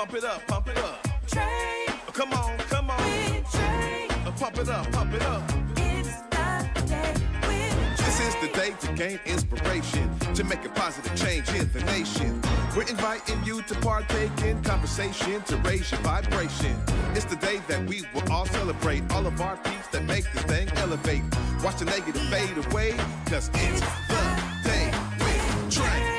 Pump it up, pump it up. Trae. Come on, come on. With Trae. Pump it up, pump it up. It's the day with Trae. This is the day to gain inspiration, to make a positive change in the nation. We're inviting you to partake in conversation, to raise your vibration. It's the day that we will all celebrate all of our peace that make this thing elevate. Watch the negative fade away, cause it's the day with Trae.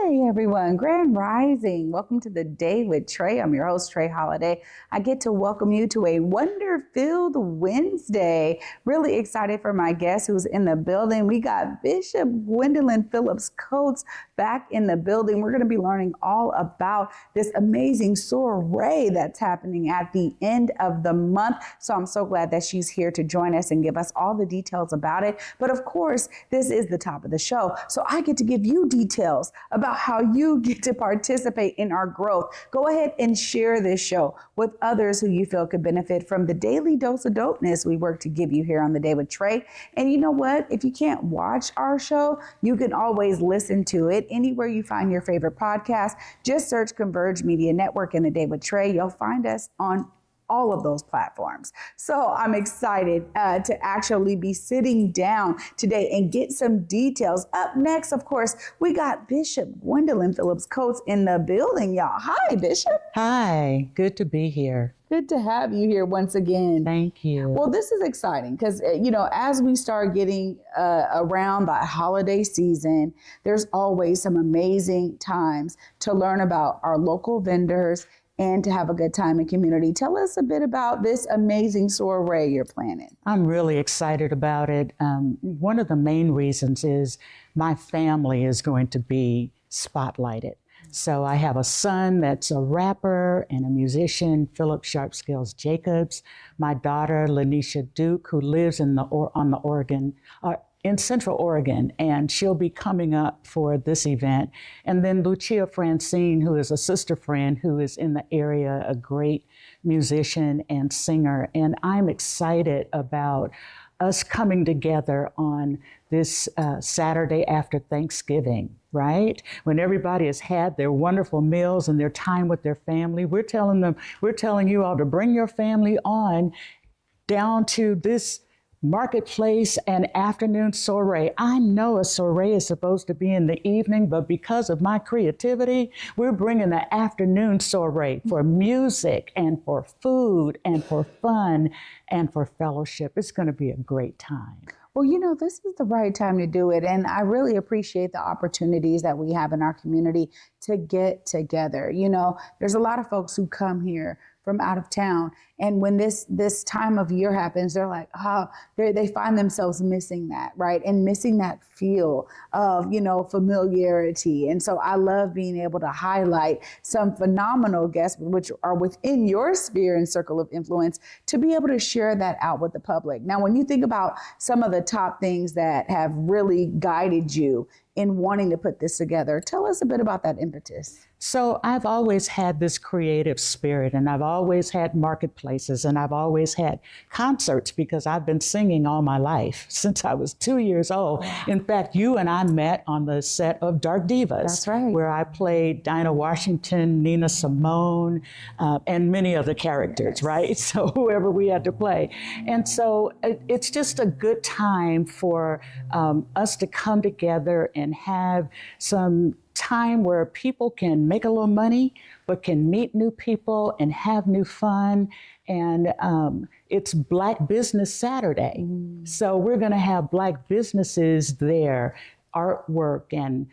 Hi everyone, Grand Rising. Welcome to the Day with Trae. I'm your host, Trae Holiday. I get to welcome you to a wonder-filled Wednesday. Really excited for my guest who's in the building. We got Bishop Gwendolyn Phillips Coates back in the building. We're going to be learning all about this amazing soiree that's happening at the end of the month. So I'm so glad that she's here to join us and give us all the details about it. But of course, this is the top of the show. So I get to give you details about how you get to participate in our growth. Go ahead and share this show with others who you feel could benefit from the daily dose of dopeness we work to give you here on The Day with Trae. And you know what? If you can't watch our show, you can always listen to it anywhere you find your favorite podcast. Just search Converge Media Network and The Day with Trae. You'll find us on all of those platforms. So I'm excited to actually be sitting down today and get some details. Up next, of course, we got Bishop Gwendolyn Phillips Coates in the building, y'all. Hi, Bishop. Hi, good to be here. Good to have you here once again. Thank you. Well, this is exciting because, as we start getting around the holiday season, there's always some amazing times to learn about our local vendors and to have a good time in community. Tell us a bit about this amazing soiree you're planning. I'm really excited about it. One of the main reasons is my family is going to be spotlighted. So I have a son that's a rapper and a musician, Philip Sharpscales Jacobs. My daughter, Lanisha Duke, who lives in in Central Oregon, and she'll be coming up for this event. And then Lucia Francine, who is a sister friend who is in the area, a great musician and singer. And I'm excited about us coming together on this Saturday after Thanksgiving, right? When everybody has had their wonderful meals and their time with their family, we're telling you all to bring your family on down to this Marketplace and Afternoon Soirée. I know a soiree is supposed to be in the evening, but because of my creativity, we're bringing the afternoon soirée for music and for food and for fun and for fellowship. It's going to be a great time. Well, this is the right time to do it. And I really appreciate the opportunities that we have in our community to get together. There's a lot of folks who come here from out of town. And when this time of year happens, they're like, they find themselves missing that, right? And missing that feel of, familiarity. And so I love being able to highlight some phenomenal guests, which are within your sphere and circle of influence, to be able to share that out with the public. Now, when you think about some of the top things that have really guided you in wanting to put this together, tell us a bit about that impetus. So I've always had this creative spirit, and I've always had marketplaces, and I've always had concerts because I've been singing all my life since I was 2 years old. Wow. In fact, you and I met on the set of Dark Divas. That's right. Where I played Dinah Washington, Nina Simone, and many other characters, yes. Right? So whoever we had to play. And so it's just a good time for us to come together and have some time where people can make a little money, but can meet new people and have new fun. And it's Black Business Saturday. So we're going to have Black businesses there, artwork, and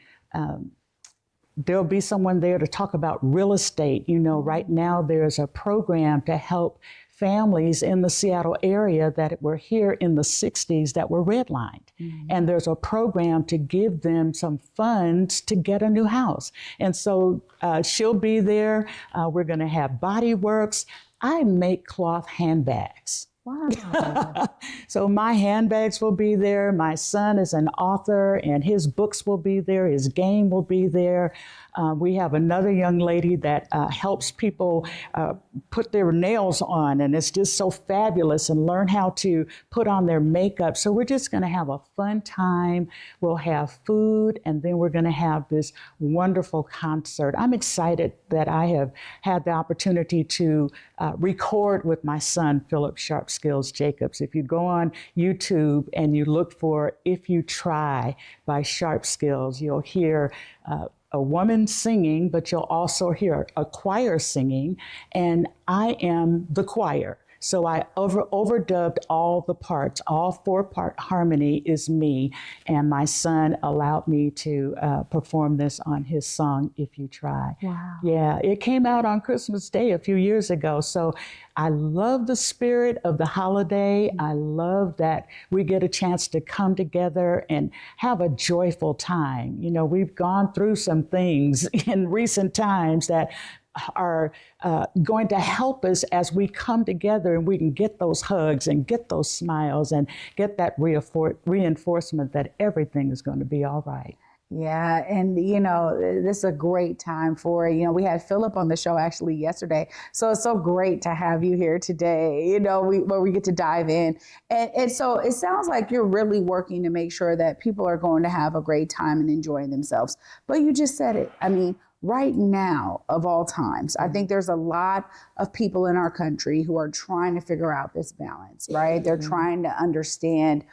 there'll be someone there to talk about real estate. Right now there's a program to help families in the Seattle area that were here in the 60s that were redlined. And there's a program to give them some funds to get a new house. And so she'll be there. We're going to have body works. I make cloth handbags. Wow. So my handbags will be there. My son is an author and his books will be there. His game will be there. We have another young lady that helps people put their nails on, and it's just so fabulous, and learn how to put on their makeup. So we're just going to have a fun time. We'll have food, and then we're going to have this wonderful concert. I'm excited that I have had the opportunity to record with my son, Philip Sharp Skills Jacobs. If you go on YouTube and you look for If You Try by Sharp Skills, you'll hear a woman singing, but you'll also hear a choir singing, and I am the choir. So I overdubbed all the parts. All 4-part harmony is me, and my son allowed me to perform this on his song, If You Try. Wow. Yeah, it came out on Christmas Day a few years ago. So I love the spirit of the holiday. I love that we get a chance to come together and have a joyful time. You know, we've gone through some things in recent times that are going to help us as we come together, and we can get those hugs and get those smiles and get that reinforcement that everything is going to be all right. Yeah, and this is a great time for it. We had Philip on the show actually yesterday, so it's so great to have you here today. Where we get to dive in, and so it sounds like you're really working to make sure that people are going to have a great time and enjoying themselves. But you just said it. I mean, right now, of all times, I think there's a lot of people in our country who are trying to figure out this balance, right? They're trying to understand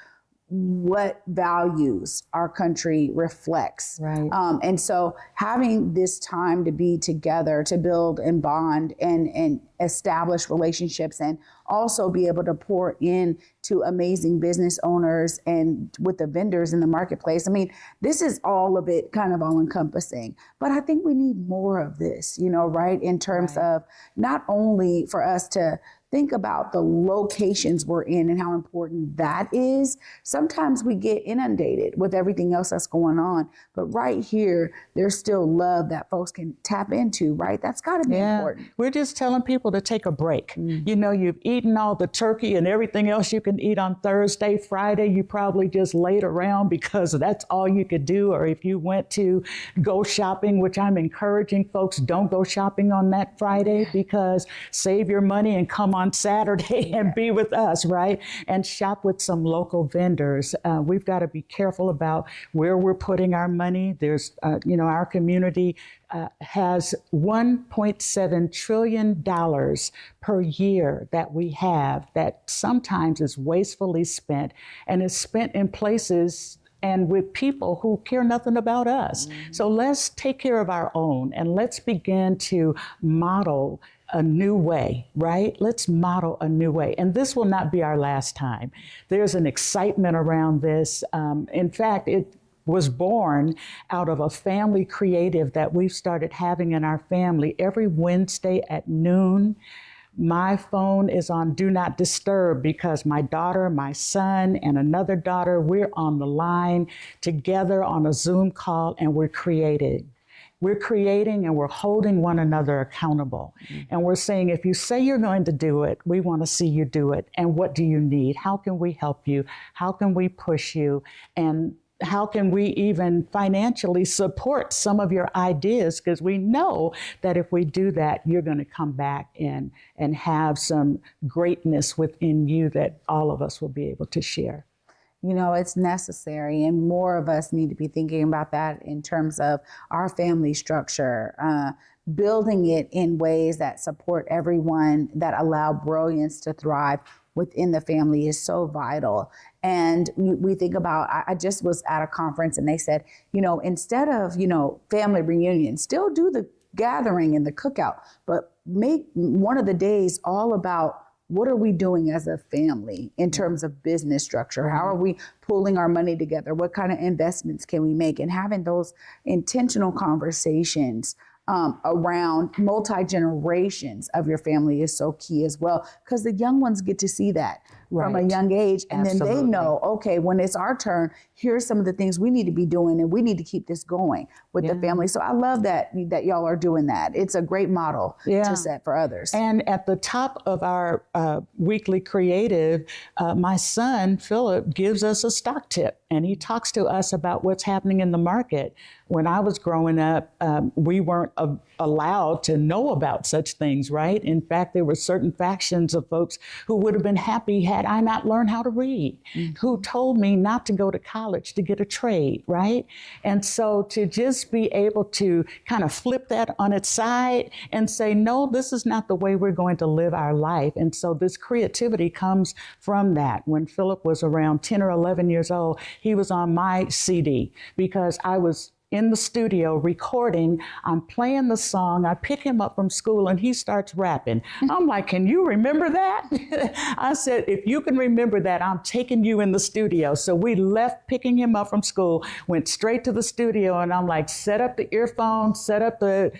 what values our country reflects. Right. And so having this time to be together, to build and bond and establish relationships, and also be able to pour in to amazing business owners and with the vendors in the marketplace. I mean, this is all of it, kind of all encompassing, but I think we need more of this, right? In terms of not only for us to think about the locations we're in and how important that is. Sometimes we get inundated with everything else that's going on, but right here, there's still love that folks can tap into, right? That's got to be important. We're just telling people to take a break. You've eaten all the turkey and everything else you can eat on Thursday, Friday, you probably just laid around because that's all you could do. Or if you went to go shopping, which I'm encouraging folks, don't go shopping on that Friday, because save your money and come on Saturday and be with us, right? And shop with some local vendors. We've got to be careful about where we're putting our money. There's, our community has $1.7 trillion per year that we have that sometimes is wastefully spent, and is spent in places and with people who care nothing about us. So let's take care of our own, and let's begin to model a new way, right? Let's model a new way. And this will not be our last time. There's an excitement around this. In fact, it was born out of a family creative that we've started having in our family. Every Wednesday at noon, my phone is on Do Not Disturb, because my daughter, my son, and another daughter, we're on the line together on a Zoom call, and we're creating. We're creating, and we're holding one another accountable. And we're saying, if you say you're going to do it, we want to see you do it. And what do you need? How can we help you? How can we push you? And how can we even financially support some of your ideas? Because we know that if we do that, you're going to come back and have some greatness within you that all of us will be able to share. It's necessary, and more of us need to be thinking about that in terms of our family structure, building it in ways that support everyone, that allow brilliance to thrive within the family is so vital. And we think about, I just was at a conference and they said, instead of, family reunion, still do the gathering and the cookout, but make one of the days all about what are we doing as a family in terms of business structure? How are we pulling our money together? What kind of investments can we make? And having those intentional conversations around multi-generations of your family is so key as well, because the young ones get to see that. from a Right. young age. And then they Absolutely. know, okay, when it's our turn, here's some of the things we need to be doing, and we need to keep this going with the family. So I love that y'all are doing that. It's a great model to set for others. And at the top of our weekly creative, my son, Philip, gives us a stock tip, and he talks to us about what's happening in the market. When I was growing up, we weren't allowed to know about such things, right? In fact, there were certain factions of folks who would have been happy had I not learned how to read, who told me not to go to college to get a trade, right? And so to just be able to kind of flip that on its side and say, no, this is not the way we're going to live our life. And so this creativity comes from that. When Philip was around 10 or 11 years old, he was on my CD because I was in the studio recording. I'm playing the song. I pick him up from school and he starts rapping. I'm like, can you remember that? I said, if you can remember that, I'm taking you in the studio. So we left picking him up from school, went straight to the studio, and I'm like, set up the earphones, set up the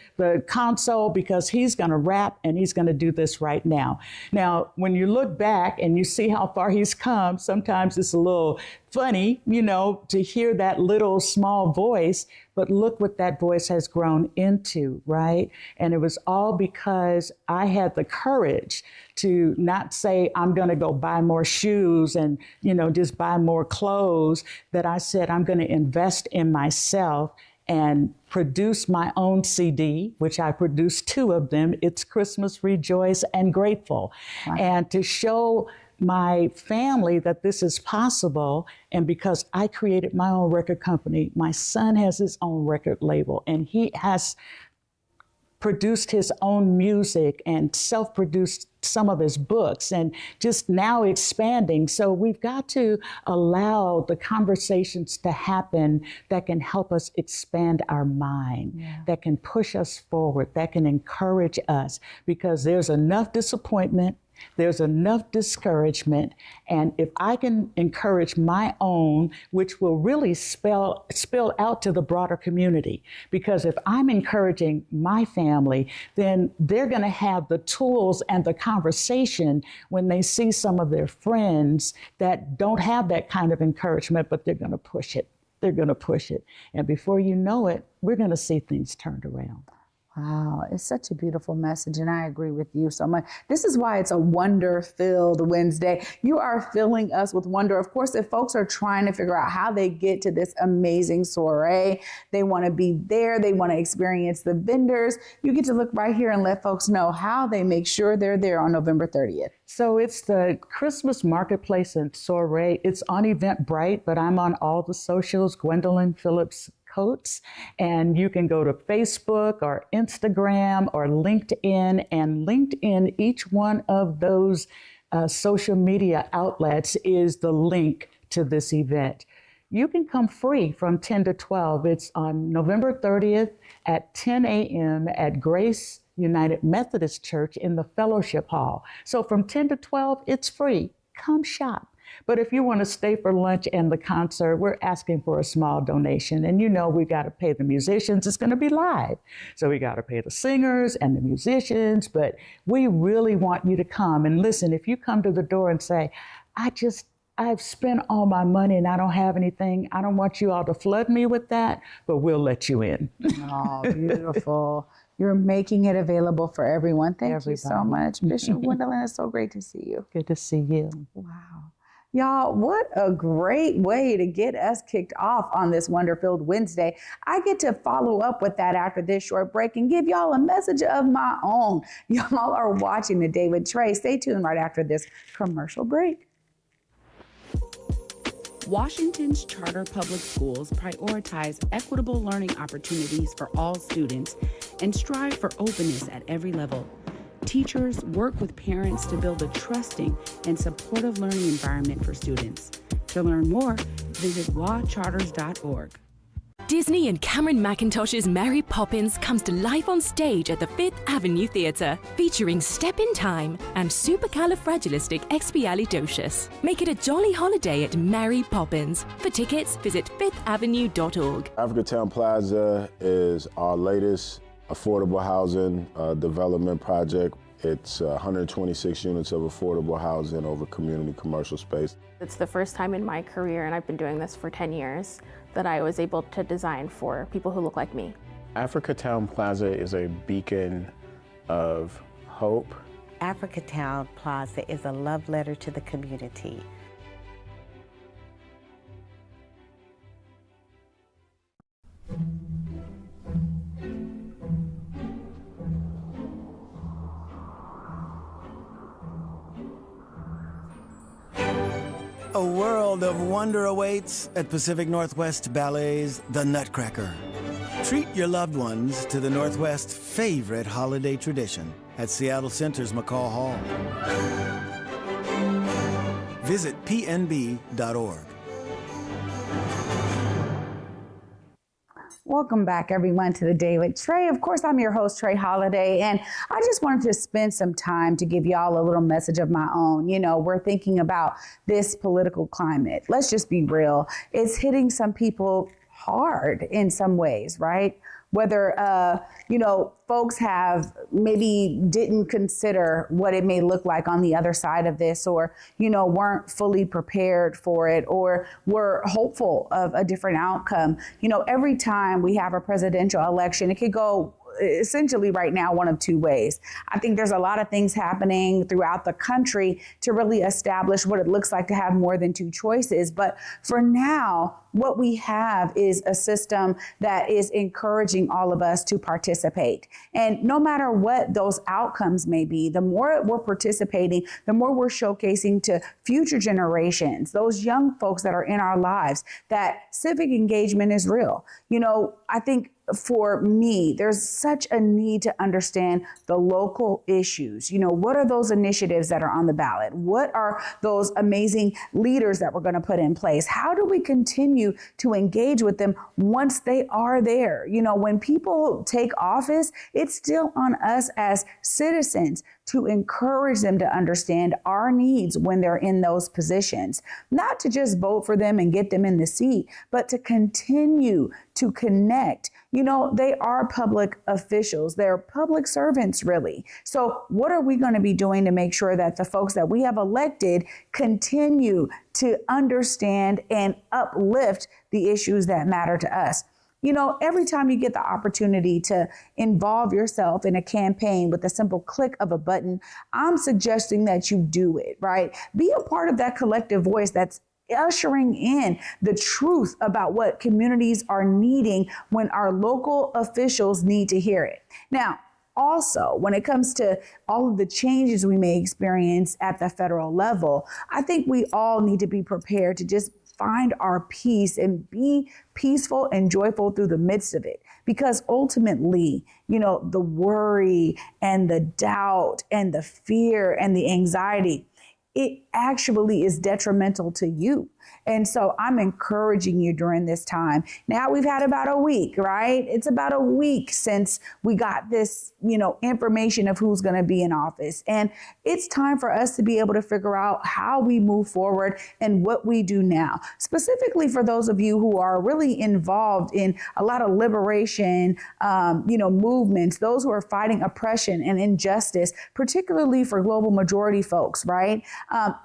console, because he's going to rap and he's going to do this right now. Now, when you look back and you see how far he's come, sometimes it's a little funny, to hear that little small voice, but look what that voice has grown into, right? And it was all because I had the courage to not say, I'm going to go buy more shoes and, just buy more clothes, that I said, I'm going to invest in myself and produce my own CD, which I produced 2 of them. It's Christmas, Rejoice, and Grateful. Wow. And to show my family that this is possible. And because I created my own record company, my son has his own record label, and he has produced his own music and self-produced some of his books, and just now expanding. So we've got to allow the conversations to happen that can help us expand our mind, that can push us forward, that can encourage us, because there's enough disappointment, there's enough discouragement, and if I can encourage my own, which will really spill out to the broader community, because if I'm encouraging my family, then they're going to have the tools and the conversation when they see some of their friends that don't have that kind of encouragement, but they're going to push it. They're going to push it. And before you know it, we're going to see things turned around. Wow, it's such a beautiful message, and I agree with you so much. This is why it's a wonder-filled Wednesday. You are filling us with wonder. Of course, if folks are trying to figure out how they get to this amazing soiree, they want to be there, they want to experience the vendors, you get to look right here and let folks know how they make sure they're there on November 30th. So it's the Christmas Marketplace and Soirée. It's on Eventbrite, but I'm on all the socials, Gwendolyn Phillips Coates, and you can go to Facebook or Instagram or LinkedIn, and LinkedIn, each one of those social media outlets is the link to this event. You can come free from 10 to 12. It's on November 30th at 10 a.m. at Grace United Methodist Church in the Fellowship Hall. So from 10 to 12, it's free. Come shop. But if you want to stay for lunch and the concert, we're asking for a small donation. And we got to pay the musicians. It's going to be live. So we got to pay the singers and the musicians. But we really want you to come. And listen, if you come to the door and say, I've spent all my money and I don't have anything, I don't want you all to flood me with that, but we'll let you in. Oh, beautiful. You're making it available for everyone. Thank you so much. Bishop Gwendolyn, it's so great to see you. Good to see you. Wow. Y'all, what a great way to get us kicked off on this wonder-filled Wednesday. I get to follow up with that after this short break and give y'all a message of my own. Y'all are watching The Day with Trae. Stay tuned right after this commercial break. Washington's charter public schools prioritize equitable learning opportunities for all students and strive for openness at every level. Teachers work with parents to build a trusting and supportive learning environment for students. To learn more, visit wacharters.org. Disney and Cameron Mackintosh's Mary Poppins comes to life on stage at the Fifth Avenue Theatre, featuring Step in Time and Supercalifragilisticexpialidocious. Make it a jolly holiday at Mary Poppins. For tickets, visit fifthavenue.org. Africatown Plaza is our latest affordable housing development project. It's 126 units of affordable housing over community commercial space. It's the first time in my career, and I've been doing this for 10 years, that I was able to design for people who look like me. Africatown Plaza is a beacon of hope. Africatown Plaza is a love letter to the community. A world of wonder awaits at Pacific Northwest Ballet's The Nutcracker. Treat your loved ones to the Northwest's favorite holiday tradition at Seattle Center's McCall Hall. Visit pnb.org. Welcome back, everyone, to the Day with Trae. Of course, I'm your host, Trae Holiday, and I just wanted to spend some time to give y'all a little message of my own. You know, we're thinking about this political climate. Let's just be real. It's hitting some people hard in some ways, right? Whether, folks have maybe didn't consider what it may look like on the other side of this, or, weren't fully prepared for it, or were hopeful of a different outcome. Every time we have a presidential election, it could go essentially right now one of two ways. I think there's a lot of things happening throughout the country to really establish what it looks like to have more than two choices. But for now, what we have is a system that is encouraging all of us to participate. And no matter what those outcomes may be, the more we're participating, the more we're showcasing to future generations, those young folks that are in our lives, that civic engagement is real. I think for me, there's such a need to understand the local issues. What are those initiatives that are on the ballot? What are those amazing leaders that we're going to put in place? How do we continue to engage with them once they are there? When people take office, it's still on us as citizens to encourage them to understand our needs when they're in those positions, not to just vote for them and get them in the seat, but to continue to connect. They are public officials. They're public servants, really. So what are we going to be doing to make sure that the folks that we have elected continue to understand and uplift the issues that matter to us? Every time you get the opportunity to involve yourself in a campaign with a simple click of a button, I'm suggesting that you do it, right? Be a part of that collective voice that's ushering in the truth about what communities are needing when our local officials need to hear it. Now, also, when it comes to all of the changes we may experience at the federal level, I think we all need to be prepared to just find our peace and be peaceful and joyful through the midst of it. Because ultimately, the worry and the doubt and the fear and the anxiety, it actually is detrimental to you. And so I'm encouraging you during this time. Now we've had about a week, right? It's about a week since we got this, information of who's going to be in office. And it's time for us to be able to figure out how we move forward and what we do now. Specifically for those of you who are really involved in a lot of liberation, movements, those who are fighting oppression and injustice, particularly for global majority folks, right?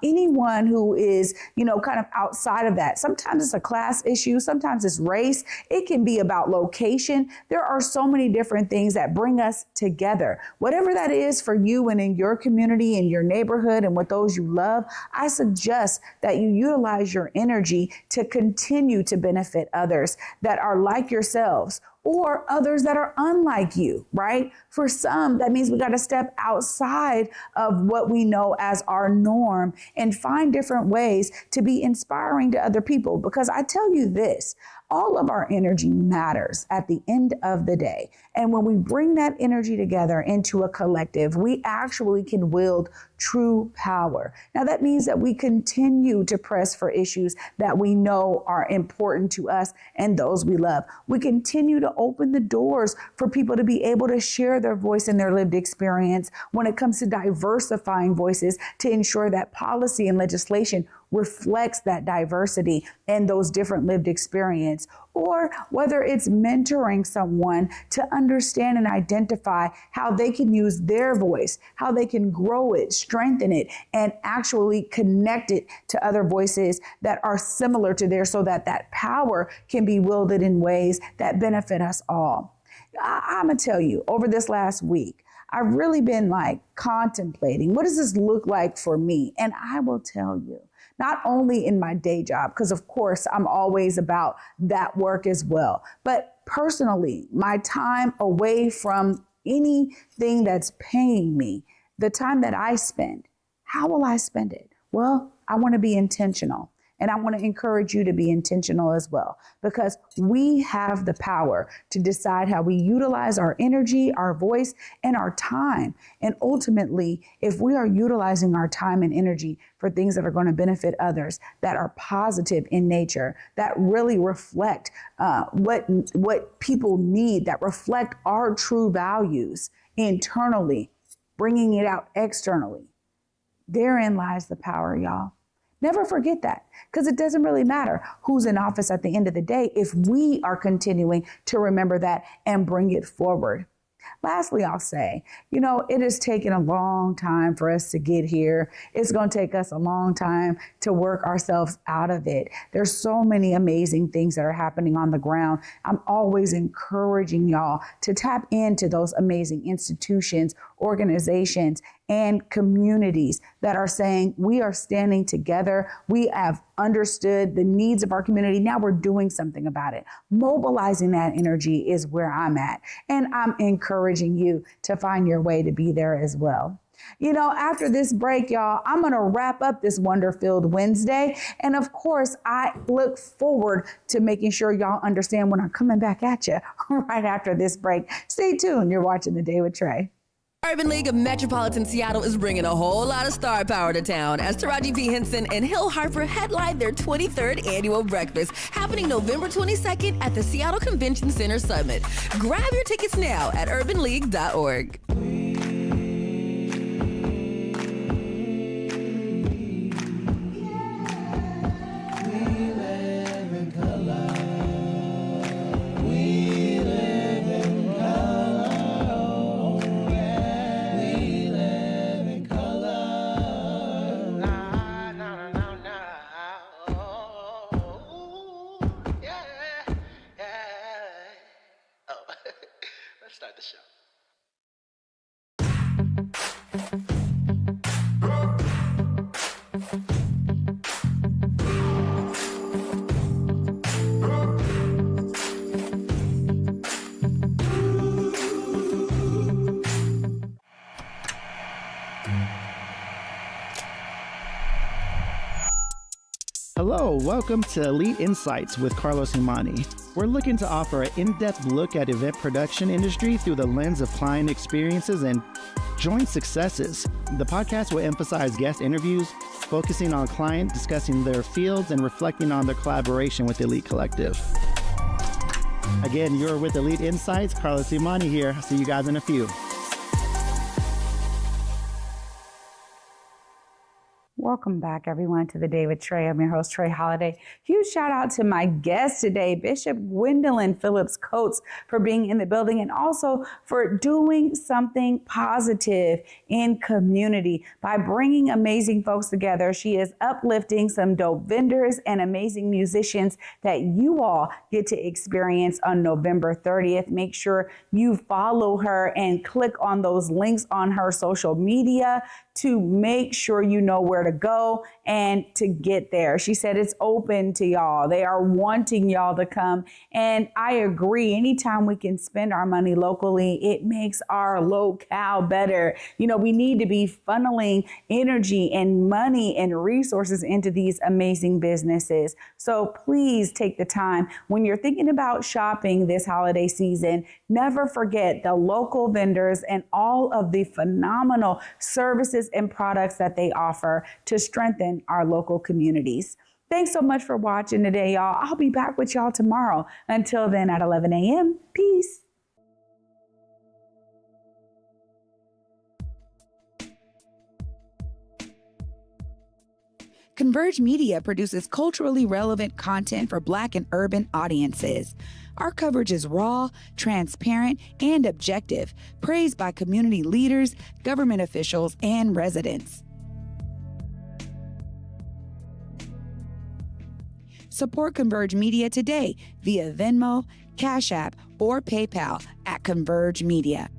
Anyone who is, kind of outside of that. Sometimes it's a class issue. Sometimes it's race. It can be about location. There are so many different things that bring us together. Whatever that is for you and in your community, in your neighborhood, and with those you love, I suggest that you utilize your energy to continue to benefit others that are like yourselves, or others that are unlike you, right? For some, that means we got to step outside of what we know as our norm and find different ways to be inspiring to other people. Because I tell you this, all of our energy matters at the end of the day. And when we bring that energy together into a collective, we actually can wield true power. Now, that means that we continue to press for issues that we know are important to us and those we love. We continue to open the doors for people to be able to share their voice and their lived experience when it comes to diversifying voices to ensure that policy and legislation reflects that diversity and those different lived experience, or whether it's mentoring someone to understand and identify how they can use their voice, how they can grow it, strengthen it, and actually connect it to other voices that are similar to theirs so that that power can be wielded in ways that benefit us all. I'm going to tell you, over this last week, I've really been like contemplating, what does this look like for me? And I will tell you, not only in my day job, because of course I'm always about that work as well, but personally, my time away from anything that's paying me, the time that I spend, how will I spend it? Well, I want to be intentional. And I want to encourage you to be intentional as well, because we have the power to decide how we utilize our energy, our voice, and our time. And ultimately, if we are utilizing our time and energy for things that are going to benefit others, that are positive in nature, that really reflect what people need, that reflect our true values internally, bringing it out externally, therein lies the power, y'all. Never forget that, because it doesn't really matter who's in office at the end of the day if we are continuing to remember that and bring it forward. Lastly, I'll say, it has taken a long time for us to get here. It's going to take us a long time to work ourselves out of it. There's so many amazing things that are happening on the ground. I'm always encouraging y'all to tap into those amazing institutions, organizations, and communities that are saying we are standing together. We have understood the needs of our community. Now we're doing something about it. Mobilizing that energy is where I'm at. And I'm encouraging you to find your way to be there as well. After this break, y'all, I'm going to wrap up this Wonder-Filled Wednesday. And of course, I look forward to making sure y'all understand when I'm coming back at you right after this break. Stay tuned. You're watching The Day with Trae. Urban League of Metropolitan Seattle is bringing a whole lot of star power to town as Taraji P. Henson and Hill Harper headline their 23rd annual breakfast happening November 22nd at the Seattle Convention Center Summit. Grab your tickets now at urbanleague.org. Start the show. Hello, welcome to Elite Insights with Carlos Imani. We're looking to offer an in-depth look at event production industry through the lens of client experiences and joint successes. The podcast will emphasize guest interviews, focusing on client discussing their fields and reflecting on their collaboration with Elite Collective. Again, you're with Elite Insights. Carlos Imani here. I'll see you guys in a few. Welcome back, everyone, to The Day with Trae. I'm your host, Trae Holiday. Huge shout out to my guest today, Bishop Gwendolyn Phillips Coates, for being in the building and also for doing something positive in community by bringing amazing folks together. She is uplifting some dope vendors and amazing musicians that you all get to experience on November 30th. Make sure you follow her and click on those links on her social media to make sure you know where to go and to get there. She said it's open to y'all. They are wanting y'all to come. And I agree. Anytime we can spend our money locally, it makes our locale better. We need to be funneling energy and money and resources into these amazing businesses. So please take the time when you're thinking about shopping this holiday season. Never forget the local vendors and all of the phenomenal services and products that they offer to strengthen our local communities. Thanks so much for watching today, y'all. I'll be back with y'all tomorrow. Until then, at 11 a.m. Peace. Converge Media produces culturally relevant content for Black and urban audiences. Our coverage is raw, transparent, and objective, praised by community leaders, government officials, and residents. Support Converge Media today via Venmo, Cash App, or PayPal at Converge Media.